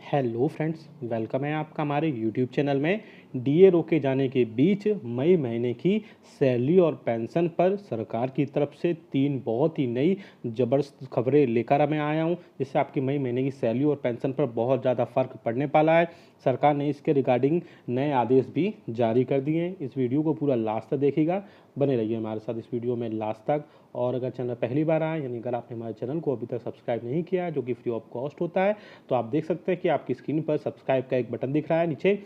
Hello friends, welcome है आपका हमारे यूट्यूब चैनल में। डीए रोके जाने के बीच मई महीने की सैलरी और पेंशन पर सरकार की तरफ से 3 बहुत ही नई ज़बरदस्त खबरें लेकर मैं आया हूं, जिससे आपकी मई महीने की सैलरी और पेंशन पर बहुत ज़्यादा फ़र्क पड़ने वाला है। सरकार ने इसके रिगार्डिंग नए आदेश भी जारी कर दिए हैं। इस वीडियो को पूरा लास्ट तक देखिएगा, बने रहिए हमारे साथ इस वीडियो में लास्ट तक। और अगर चैनल पहली बार आए, यानी अगर आपने हमारे चैनल को अभी तक सब्सक्राइब नहीं किया है, जो कि फ्री ऑफ कॉस्ट होता है, तो आप देख सकते हैं कि आपकी स्क्रीन पर सब्सक्राइब का एक बटन दिख रहा है नीचे,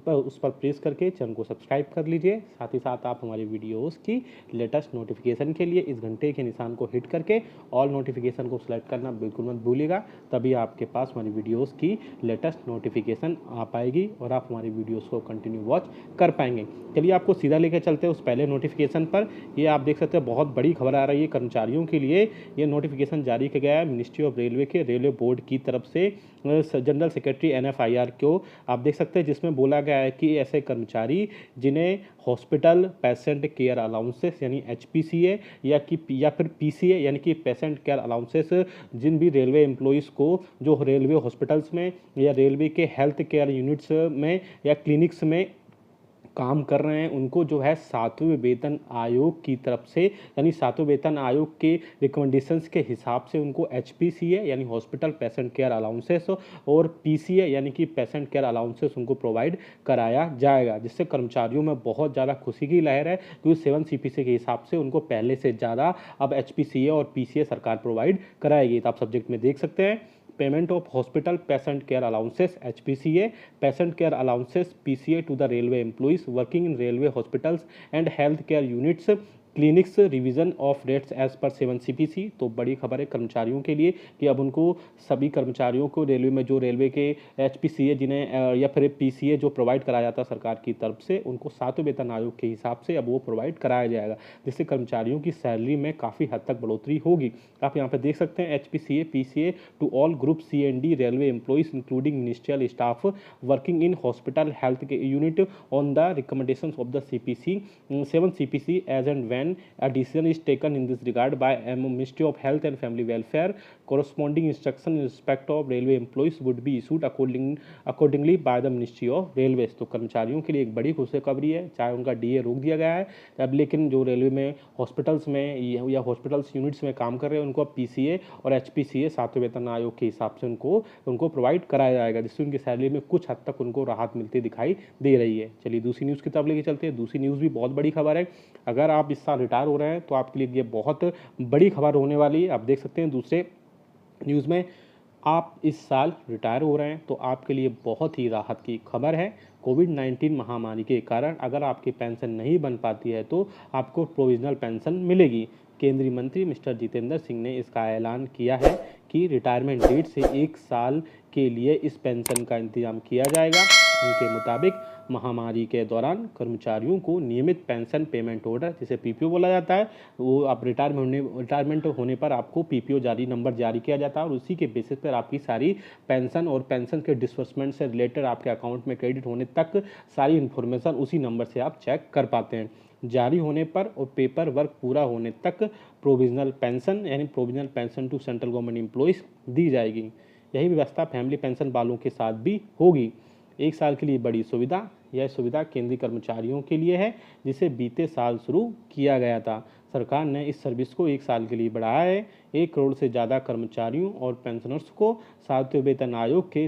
उस पर प्रेस करके चैनल को सब्सक्राइब कर लीजिए। साथ ही साथ आप हमारी वीडियोस की लेटेस्ट नोटिफिकेशन के लिए इस घंटे के निशान को हिट करके ऑल नोटिफिकेशन को सिलेक्ट करना बिल्कुल मत भूलिएगा, तभी आपके पास हमारी वीडियोस की लेटेस्ट नोटिफिकेशन आ पाएगी और आप हमारी वीडियोस को कंटिन्यू वॉच कर पाएंगे। चलिए आपको सीधा लेकर चलते हैं उस पहले नोटिफिकेशन पर। ये आप देख सकते हैं, बहुत बड़ी खबर आ रही है कर्मचारियों के लिए। ये नोटिफिकेशन जारी किया गया है मिनिस्ट्री ऑफ रेलवे के रेलवे बोर्ड की तरफ से जनरल सेक्रेटरी NFIR को, आप देख सकते हैं, जिसमें बोला गया है कि ऐसे कर्मचारी जिन्हें हॉस्पिटल पेशेंट केयर अलाउंसेस यानी HPCA या फिर PCA यानी कि पेशेंट केयर अलाउंसेस, जिन भी रेलवे एम्प्लॉयज़ को जो रेलवे हॉस्पिटल्स में या रेलवे के हेल्थ केयर यूनिट्स में या क्लिनिक्स में काम कर रहे हैं, उनको जो है 7वें वेतन आयोग की तरफ से, यानी 7वें वेतन आयोग के रिकमेंडेशंस के हिसाब से उनको HPCA यानी हॉस्पिटल पेशेंट केयर अलाउंसेस और PCA यानी कि पेशेंट केयर अलाउंसेस उनको प्रोवाइड कराया जाएगा, जिससे कर्मचारियों में बहुत ज़्यादा खुशी की लहर है, क्योंकि 7 CPC के हिसाब से उनको पहले से ज़्यादा अब HPCA और PCA सरकार प्रोवाइड कराएगी। तो आप सब्जेक्ट में देख सकते हैं, payment of hospital patient care allowances HPCA, patient care allowances PCA to the railway employees working in railway hospitals and health care units clinics, revision of rates as per 7 CPC। तो बड़ी खबर है कर्मचारियों के लिए कि अब उनको, सभी कर्मचारियों को रेलवे में जो रेलवे के HPCA जिन्हें या फिर PCA जो प्रोवाइड कराया जाता है सरकार की तरफ से, उनको 7वें वेतन आयोग के हिसाब से अब वो प्रोवाइड कराया जाएगा, जिससे कर्मचारियों की सैलरी में काफ़ी हद तक बढ़ोतरी होगी। आप यहाँ पर देख सकते हैं HPCA PCA to all group C&D railway employees including ministerial staff working in hospital health unit on the recommendation of the CPC 7 CPC as and when a decision is taken in this regard by Ministry of Health and Family Welfare, corresponding instruction in respect of railway employees would be issued accordingly by the Ministry of Railways। तो कर्मचारियों के लिए एक बड़ी खुशखबरी है, चाहे उनका DA रोक दिया गया है अब, लेकिन जो रेलवे में हॉस्पिटल्स में या हॉस्पिटल्स यूनिट्स में काम कर रहे हैं, उनको अब PCA और HPCA 7वें वेतन आयोग के हिसाब से उनको प्रोवाइड कराया जाएगा, जिससे उनकी सैलरी में कुछ हद तक उनको राहत मिलती दिखाई दे रही है। चलिए दूसरी न्यूज़ की तरफ लेके चलते हैं। दूसरी न्यूज़ भी बहुत बड़ी खबर है। अगर आप इस साल रिटायर हो रहे हैं तो आपके लिए ये बहुत बड़ी खबर होने वाली है। आप देख सकते हैं दूसरे न्यूज़ में, आप इस साल रिटायर हो रहे हैं तो आपके लिए बहुत ही राहत की खबर है। कोविड-19 महामारी के कारण अगर आपकी पेंशन नहीं बन पाती है तो आपको प्रोविजनल पेंशन मिलेगी। केंद्रीय मंत्री मिस्टर जितेंद्र सिंह ने इसका ऐलान किया है कि रिटायरमेंट डेट से 1 साल के लिए इस पेंशन का इंतजाम किया जाएगा। उनके मुताबिक महामारी के दौरान कर्मचारियों को नियमित पेंशन पेमेंट ऑर्डर, जिसे PPO बोला जाता है, वो आप रिटायरमेंट होने पर आपको PPO नंबर जारी किया जाता है और उसी के बेसिस पर आपकी सारी पेंशन और पेंशन के डिसबर्समेंट से रिलेटेड आपके अकाउंट में क्रेडिट होने तक सारी इन्फॉर्मेशन उसी नंबर से आप चेक कर पाते हैं। जारी होने पर और पेपर वर्क पूरा होने तक प्रोविजनल पेंशन यानी provisional pension to central government employees दी जाएगी। यही व्यवस्था फैमिली पेंशन वालों के साथ भी होगी। 1 साल के लिए बड़ी सुविधा, यह सुविधा केंद्रीय कर्मचारियों के लिए है, जिसे बीते साल शुरू किया गया था। सरकार ने इस सर्विस को 1 साल के लिए बढ़ाया है। 1 करोड़ से ज़्यादा कर्मचारियों और पेंशनर्स को 7वें वेतन आयोग के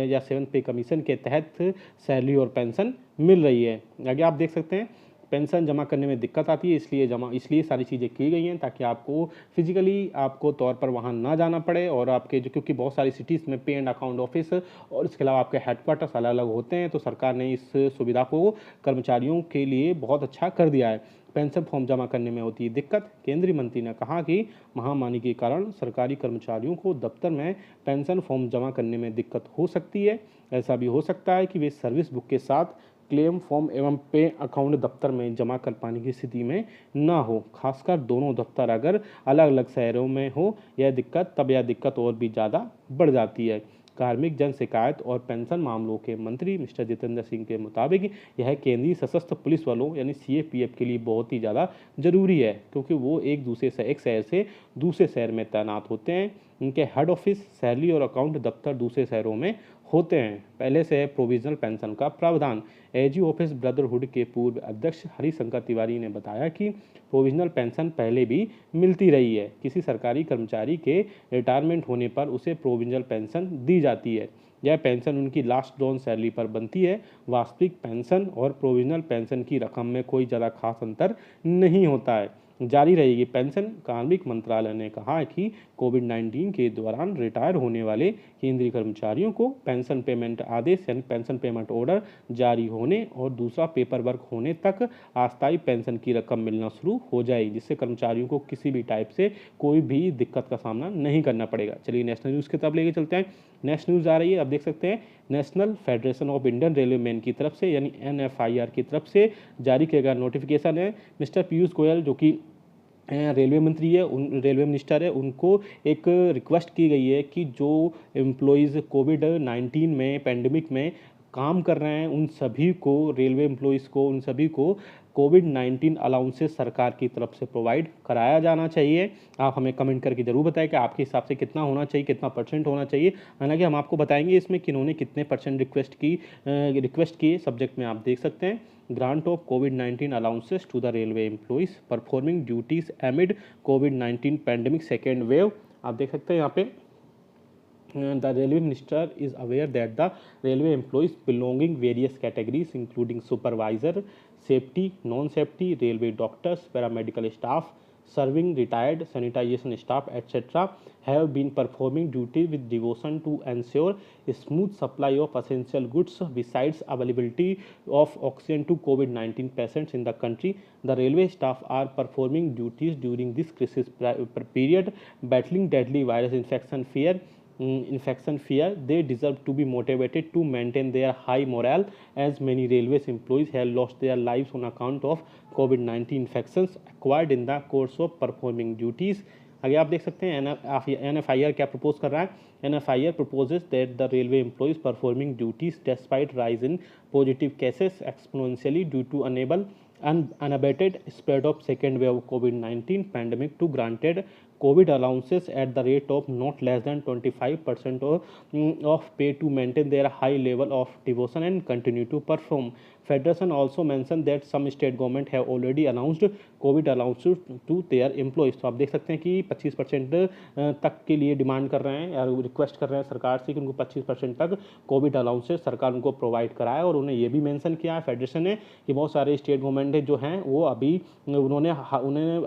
या 7th पे कमीशन के तहत सैलरी और पेंशन मिल रही है। आगे आप देख सकते हैं, पेंशन जमा करने में दिक्कत आती है, इसलिए सारी चीज़ें की गई हैं, ताकि आपको फिजिकली आपको तौर पर वहाँ ना जाना पड़े। और आपके जो, क्योंकि बहुत सारी सिटीज़ में पे एंड अकाउंट ऑफिस और इसके अलावा आपके हेडक्वार्टर्स अलग अलग होते हैं, तो सरकार ने इस सुविधा को कर्मचारियों के लिए बहुत अच्छा कर दिया है। पेंशन फॉर्म जमा करने में होती है दिक्कत। केंद्रीय मंत्री ने कहा कि महामारी के कारण सरकारी कर्मचारियों को दफ्तर में पेंशन फॉर्म जमा करने में दिक्कत हो सकती है। ऐसा भी हो सकता है कि वे सर्विस बुक के साथ क्लेम फॉर्म एवं पे अकाउंट दफ्तर में जमा कर पाने की स्थिति में ना हो, खासकर दोनों दफ्तर अगर अलग अलग शहरों में हो यह दिक्कत और भी ज़्यादा बढ़ जाती है। कार्मिक जन शिकायत और पेंशन मामलों के मंत्री मिस्टर जितेंद्र सिंह के मुताबिक यह केंद्रीय सशस्त्र पुलिस बलों यानी CAPF के लिए बहुत ही ज़्यादा जरूरी है, क्योंकि वो एक शहर से दूसरे शहर में तैनात होते हैं। इनके हेड ऑफिस, सैलरी और अकाउंट दफ्तर दूसरे शहरों में होते हैं। पहले से है प्रोविजनल पेंशन का प्रावधान। एजी ऑफिस ब्रदरहुड के पूर्व अध्यक्ष हरिशंकर तिवारी ने बताया कि प्रोविजनल पेंशन पहले भी मिलती रही है। किसी सरकारी कर्मचारी के रिटायरमेंट होने पर उसे प्रोविजनल पेंशन दी जाती है। यह पेंशन उनकी लास्ट ड्रॉन सैलरी पर बनती है। वास्तविक पेंशन और प्रोविजनल पेंशन की रकम में कोई ज़्यादा खास अंतर नहीं होता है। जारी रहेगी पेंशन। कार्मिक मंत्रालय ने कहा है कि कोविड-19 के दौरान रिटायर होने वाले केंद्रीय कर्मचारियों को पेंशन पेमेंट आदेश यानी पेंशन पेमेंट ऑर्डर जारी होने और दूसरा पेपर वर्क होने तक अस्थायी पेंशन की रकम मिलना शुरू हो जाएगी, जिससे कर्मचारियों को किसी भी टाइप से कोई भी दिक्कत का सामना नहीं करना पड़ेगा। चलिए नेशनल न्यूज़ की तरफ लेके चलते हैं। नेशनल न्यूज़ आ रही है, आप देख सकते हैं national federation of Indian railway man की तरफ से यानी NFIR की तरफ से जारी किया गया नोटिफिकेशन है। मिस्टर पीयूष गोयल जो कि रेलवे मंत्री है, उन रेलवे मिनिस्टर है, उनको एक रिक्वेस्ट की गई है कि जो एम्प्लॉयज़ कोविड-19 में पेंडेमिक में काम कर रहे हैं उन सभी को, रेलवे एम्प्लॉयज़ को, उन सभी को कोविड-19 अलाउंसेस सरकार की तरफ से प्रोवाइड कराया जाना चाहिए। आप हमें कमेंट करके ज़रूर बताएं कि आपके हिसाब से कितना होना चाहिए, कितना परसेंट होना चाहिए। हालांकि हम आपको बताएंगे इसमें किन्होंने कितने परसेंट रिक्वेस्ट की सब्जेक्ट में आप देख सकते हैं। Grant of covid allowances to the railway employees performing duties एमिड covid pandemic second wave. आप देख सकते हैं यहाँ पे the railway minister is aware that the railway employees belonging various categories including supervisor, safety, non-safety, railway doctors, paramedical staff, serving retired sanitization staff etc. have been performing duty with devotion to ensure a smooth supply of essential goods besides availability of oxygen to COVID-19 patients in the country. The railway staff are performing duties during this crisis period, battling deadly virus infection fear. They deserve to be motivated to maintain their high morale, as many railways employees have lost their lives on account of COVID-19 infections acquired in the course of performing duties. आगे आप देख सकते हैं NFIR क्या propose कर रहा है। NFIR proposes that the railway employees performing duties despite rise in positive cases exponentially due to unabated spread of second wave of COVID-19 pandemic to granted COVID allowances at the rate of not less than 25% of pay to maintain their high level of devotion and continue to perform. Federation also mentioned that some state government have already announced COVID allowances to their employees. तो आप देख सकते हैं कि 25% तक के लिए demand कर रहे हैं या रिक्वेस्ट कर रहे हैं सरकार से कि उनको 25% तक कोविड अलाउंसेस सरकार उनको प्रोवाइड कराए। और उन्हें ये भी मेंशन किया है फेडरेशन ने कि बहुत सारे स्टेट गवर्नमेंट जो हैं वो अभी उन्होंने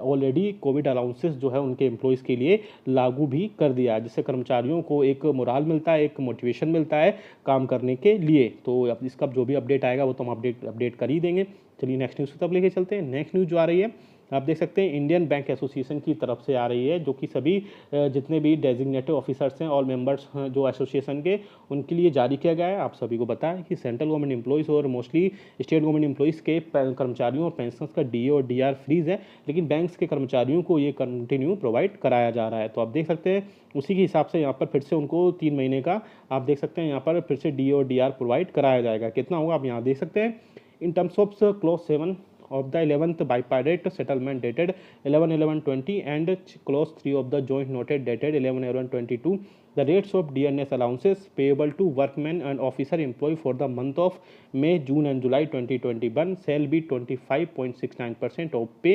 ऑलरेडी कोविड अलाउंसेस जो है उनके एम्प्लॉयज़ के लिए लागू भी कर दिया है, जिससे कर्मचारियों को एक मोराल मिलता है, एक मोटिवेशन मिलता है काम करने के लिए। तो अब इसका जो भी अपडेट आएगा वो तो हम अपडेट कर ही देंगे। चलिए नेक्स्ट न्यूज़ की तरफ लेके चलते हैं। नेक्स्ट न्यूज़ जो आ रही है आप देख सकते हैं इंडियन बैंक एसोसिएशन की तरफ से आ रही है, जो कि सभी जितने भी डेजिग्नेटेड ऑफिसर्स हैं, ऑल मेंबर्स जो एसोसिएशन के, उनके लिए जारी किया गया है। आप सभी को बताएं कि सेंट्रल गवर्नमेंट एम्प्लॉयज़ और मोस्टली स्टेट गवर्नमेंट एम्प्लॉयज़ के कर्मचारियों और पेंशनर्स का DA और DR फ्रीज है, लेकिन बैंक्स के कर्मचारियों को ये कंटिन्यू प्रोवाइड कराया जा रहा है। तो आप देख सकते हैं उसी के हिसाब से यहाँ पर फिर से उनको 3 महीने का आप देख सकते हैं यहाँ पर फिर से DA और DR प्रोवाइड कराया जाएगा। कितना होगा आप यहाँ देख सकते हैं। In terms of clause 7 of the 11th bipartite settlement dated 11/11/20 and clause 3 of the joint note dated 11/11/22, the rates of DNS allowances payable to workmen and officer employee for the month of May, June and July 2021 shall be 25.69% of pay,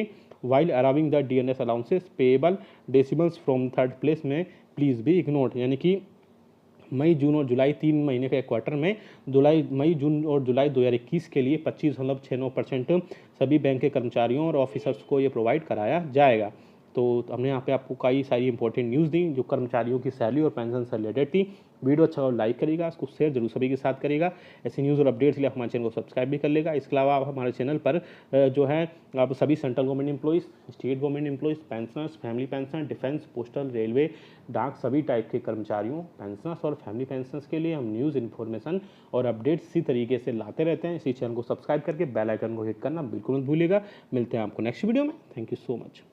while allowing the DNS allowances payable decimals from third place में please be ignored। यानी कि मई, जून और जुलाई 3 महीने के quarter में मई, जून और जुलाई 2021 के लिए 25.69% सभी बैंक के कर्मचारियों और ऑफिसर्स को ये प्रोवाइड कराया जाएगा। तो हमने यहाँ पे आपको कई सारी इंपॉर्टेंट न्यूज़ दी जो कर्मचारियों की सैलरी और पेंशन से रिलेटेड थी। वीडियो अच्छा और लाइक करिएगा, इसको शेयर जरूर सभी के साथ करिएगा। ऐसी न्यूज़ और अपडेट्स के लिए हमारे चैनल को सब्सक्राइब भी कर लेगा। इसके अलावा आप हमारे चैनल पर जो है आप सभी central government employees, state government employees, pensioners, family pension, defence, postal, railway, डाक सभी टाइप के कर्मचारियों, पेंशनर्स और फैमिली पेंशनर्स के लिए हम न्यूज़ इन्फॉर्मेशन और अपडेट्स इसी तरीके से लाते रहते हैं। इसी चैनल को सब्सक्राइब करके बेल आइकन को हिट करना बिल्कुल मत भूलिएगा। मिलते हैं आपको नेक्स्ट वीडियो में। Thank you so much.